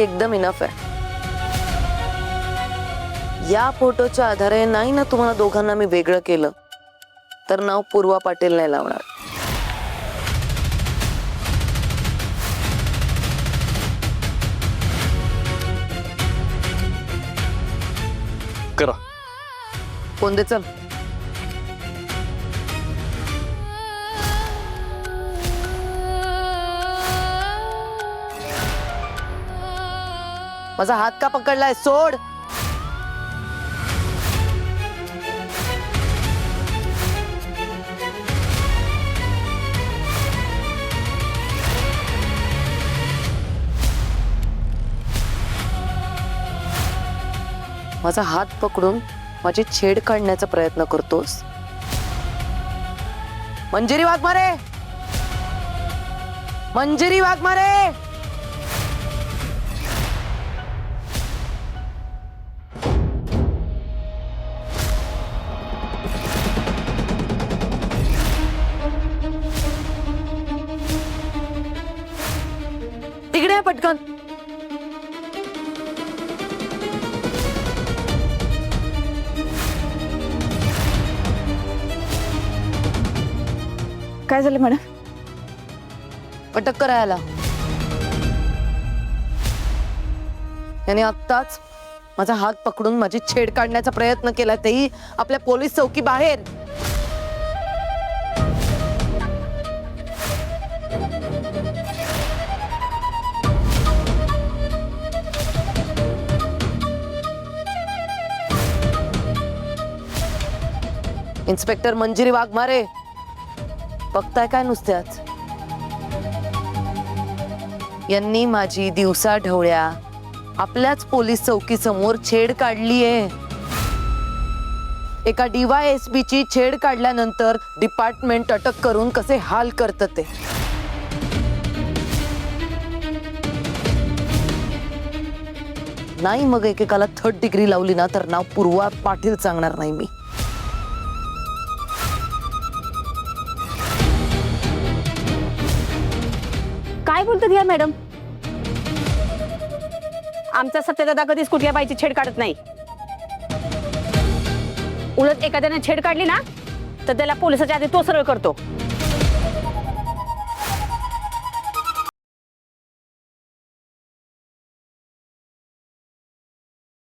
एकदम इनफ आहे. या फोटोच्या आधारे नाही ना तुम्हाला दोघांना मी वेगळं केलं तर नाव पूर्वा पाटील नाही लावणार. करा. कोण दे चल. माझा हात का पकडलाय? सोड. माझा हात पकडून माझी छेड काढण्याचा प्रयत्न करतोस? मंजिरी वाघमारे, मंजिरी वाघमारे. तिकडे आहे पटकन. काय झालं मॅडम? अटक करायला. याने आत्ताच माझा हात पकडून माझी छेड काढण्याचा प्रयत्न केला, तेही आपल्या पोलीस चौकी बाहेर. इन्स्पेक्टर मंजिरी वाघमारे, बघताय काय नुसत्याच? यांनी माझी दिवसा ढवळ्या आपल्याच पोलीस चौकी समोर छेड काढलीये. एका DYSP ची छेड काढल्यानंतर डिपार्टमेंट अटक करून कसे हाल करत ते. नाही मग एकेकाला 3rd डिग्री लावली ना तर नाव पूर्वा पाटील सांगणार नाही मी. काय बोलतात या मॅडम? आमचा सत्यदादा कधीच कुठल्या बाईची छेड काढत नाही. उलट एखाद्याने छेड काढली ना तर त्याला पोलिसाच्या आधी तो सरळ करतो.